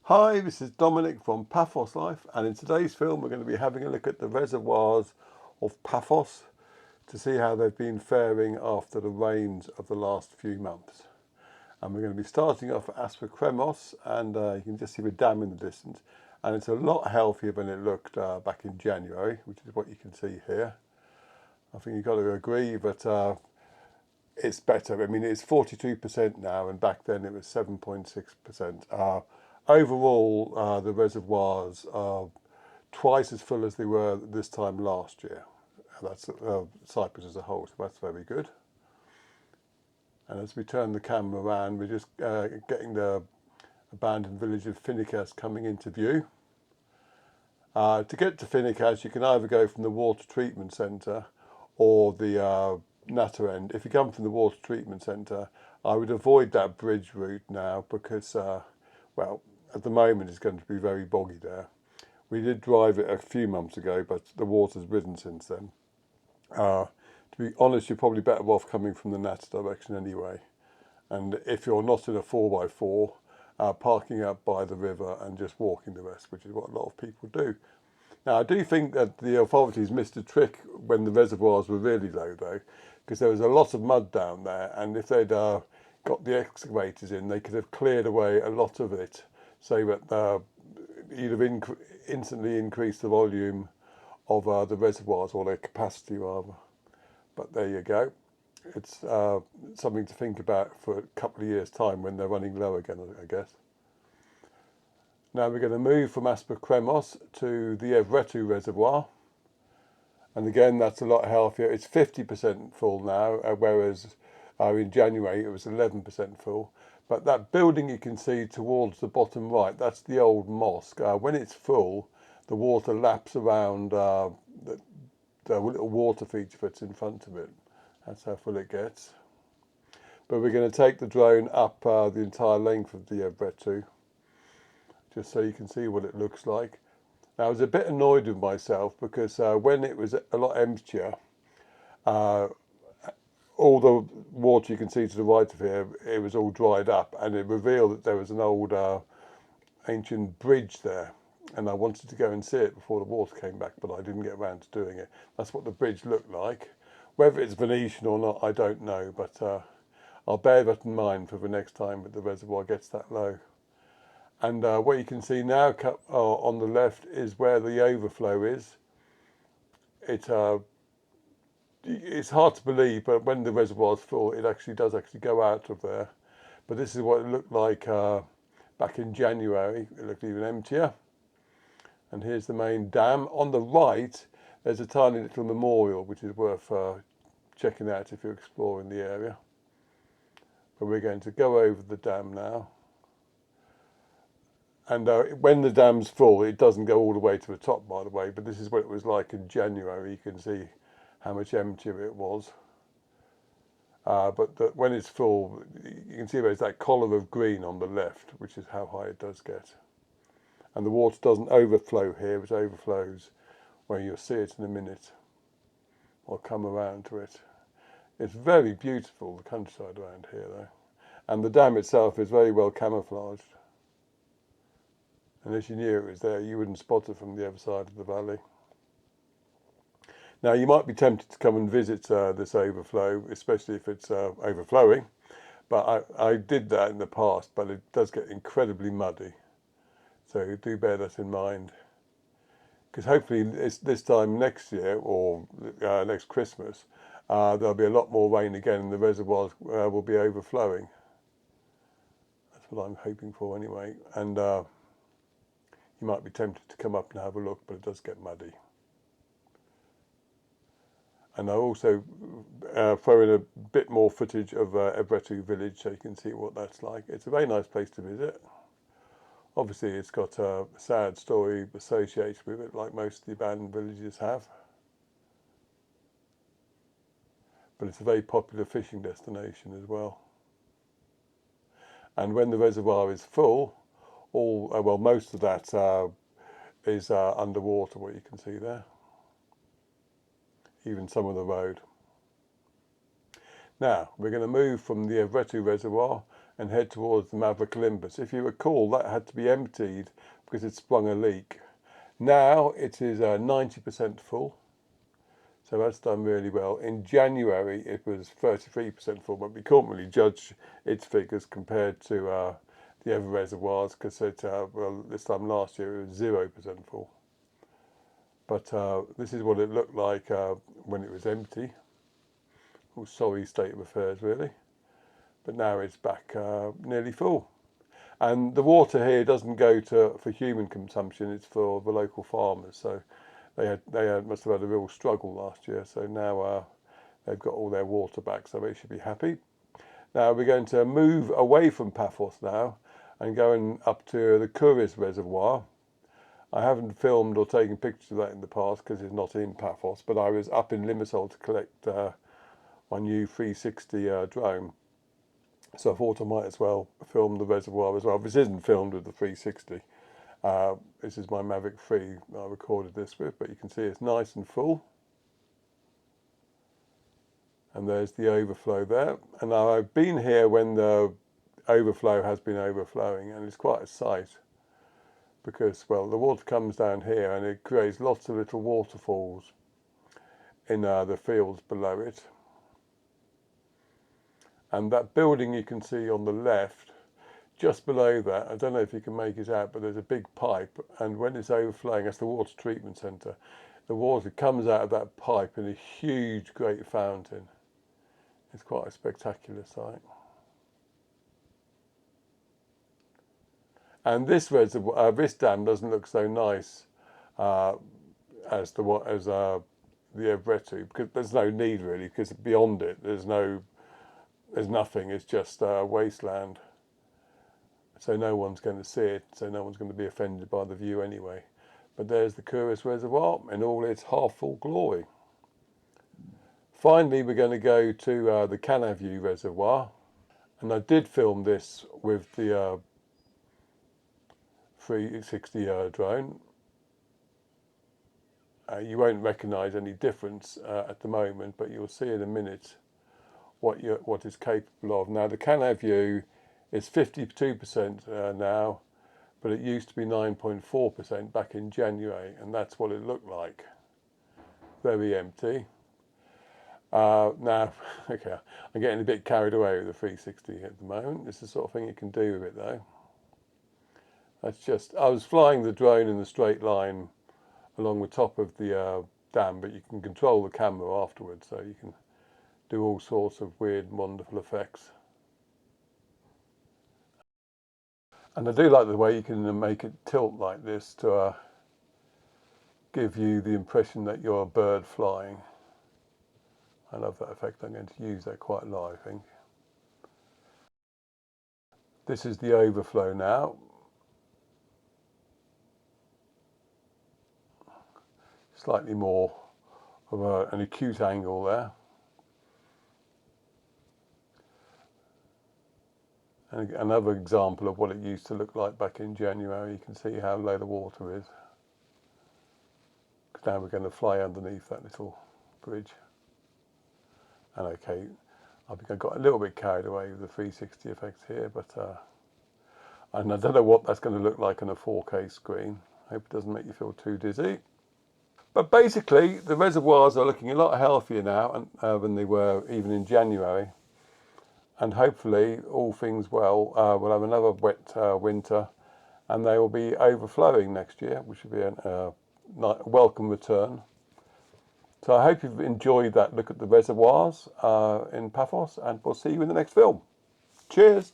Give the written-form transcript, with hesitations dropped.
Hi, this is Dominic from Paphos Life, and in today's film we're going to be having a look at the reservoirs of Paphos to see how they've been faring after the rains of the last few months. And we're going to be starting off at Asprokremmos, and you can just see the dam in the distance, and it's a lot healthier than it looked back in January, which is what you can see here. I think you've got to agree that it's better. I mean, it's 42% now, and back then it was 7.6%. Overall, the reservoirs are twice as full as they were this time last year. That's Cyprus as a whole, so that's very good. And as we turn the camera around, we're just getting the abandoned village of Finnikas coming into view. To get to Finnikas, you can either go from the water treatment centre or the Natter end. If you come from the water treatment centre, I would avoid that bridge route now because, well, at the moment it's going to be very boggy there. We did drive it a few months ago, but the water's risen since then. To be honest, you're probably better off coming from the Natter direction anyway. And if you're not in a 4x4, parking up by the river and just walking the rest, which is what a lot of people do. Now, I do think that the authorities missed a trick when the reservoirs were really low, though, because there was a lot of mud down there, and if they'd got the excavators in, they could have cleared away a lot of it, so that either instantly increased the volume of the reservoirs, or their capacity rather. But there you go. It's something to think about for a couple of years' time when they're running low again, I guess. Now we're going to move from Asprokremmos to the Evretou reservoir. And again, that's a lot healthier. It's 50% full now, whereas in January it was 11% full. But that building you can see towards the bottom right, that's the old mosque. When it's full, the water laps around the little water feature that's in front of it. That's how full it gets. But we're going to take the drone up the entire length of the Evretou, just so you can see what it looks like. Now, I was a bit annoyed with myself because when it was a lot emptier, all the water you can see to the right of here, it was all dried up, and it revealed that there was an old ancient bridge there, and I wanted to go and see it before the water came back, but I didn't get around to doing it. That's what the bridge looked like. Whether it's Venetian or not, I don't know, but I'll bear that in mind for the next time that the reservoir gets that low. And what you can see now on the left is where the overflow is. It's hard to believe, but when the reservoir's full, it does go out of there. But this is what it looked like back in January. It looked even emptier. And here's the main dam. On the right, there's a tiny little memorial, which is worth checking out if you're exploring the area. But we're going to go over the dam now. And when the dam's full, it doesn't go all the way to the top, by the way, but this is what it was like in January. You can see how much emptier it was. But when it's full, you can see there's that collar of green on the left, which is how high it does get. And the water doesn't overflow here, it overflows where you'll see it in a minute. I'll come around to it. It's very beautiful, the countryside around here, though. And the dam itself is very well camouflaged. Unless you knew it was there, you wouldn't spot it from the other side of the valley. Now, you might be tempted to come and visit this overflow, especially if it's overflowing. But I did that in the past, but it does get incredibly muddy. So do bear that in mind. Because hopefully this time next year, or next Christmas, there'll be a lot more rain again and the reservoirs will be overflowing. That's what I'm hoping for anyway. And you might be tempted to come up and have a look, but it does get muddy. And I'll also throw in a bit more footage of Evretou village so you can see what that's like. It's a very nice place to visit. Obviously, it's got a sad story associated with it, like most of the abandoned villages have. But it's a very popular fishing destination as well. And when the reservoir is full, most of that is underwater, what you can see there. Even some of the road. Now, we're going to move from the Evretou reservoir and head towards the Mavrokolympos. If you recall, that had to be emptied because it sprung a leak. Now it is 90% full, so that's done really well. In January it was 33% full, but we can't really judge its figures compared to the other reservoirs because well, this time last year it was 0% full. But this is what it looked like when it was empty. Oh, sorry state of affairs really. But now it's back nearly full. And the water here doesn't go for human consumption, it's for the local farmers. So they must have had a real struggle last year. So now they've got all their water back, so they should be happy. Now we're going to move away from Paphos now and going up to the Kouris Reservoir. I haven't filmed or taken pictures of that in the past because it's not in Paphos, but I was up in Limassol to collect my new 360 drone. So I thought I might as well film the reservoir as well. This isn't filmed with the 360. This is my Mavic 3 I recorded this with, but you can see it's nice and full. And there's the overflow there. And now I've been here when the overflow has been overflowing, and it's quite a sight because, well, the water comes down here and it creates lots of little waterfalls in the fields below it. And that building you can see on the left, just below that, I don't know if you can make it out, but there's a big pipe, and when it's overflowing, that's the water treatment centre. The water comes out of that pipe in a huge, great fountain. It's quite a spectacular sight. And this reservoir, this dam doesn't look so nice as the Evretou, because there's no need really, because beyond it there's nothing. It's just wasteland. So no one's going to see it. So no one's going to be offended by the view anyway. But there's the Kouris Reservoir in all its half-full glory. Finally, we're going to go to the Kannaviou Reservoir, and I did film this with the 360 drone. You won't recognise any difference at the moment, but you'll see in a minute what it's capable of. Now the Kannaviou is 52% now, but it used to be 9.4% back in January, and that's what it looked like. Very empty. Now, okay, I'm getting a bit carried away with the 360 at the moment. It's the sort of thing you can do with it though. That's just, I was flying the drone in the straight line along the top of the dam, but you can control the camera afterwards, so you can do all sorts of weird and wonderful effects. And I do like the way you can make it tilt like this to give you the impression that you're a bird flying. I love that effect. I'm going to use that quite a lot, I think. This is the overflow now. Slightly more of an acute angle there. And another example of what it used to look like back in January. You can see how low the water is. Now we're going to fly underneath that little bridge. And okay, I think I got a little bit carried away with the 360 effects here, but and I don't know what that's going to look like on a 4K screen. I hope it doesn't make you feel too dizzy. But basically, the reservoirs are looking a lot healthier now than they were even in January. And hopefully, all things well, we'll have another wet winter, and they will be overflowing next year, which will be a welcome return. So I hope you've enjoyed that look at the reservoirs in Paphos, and we'll see you in the next film. Cheers!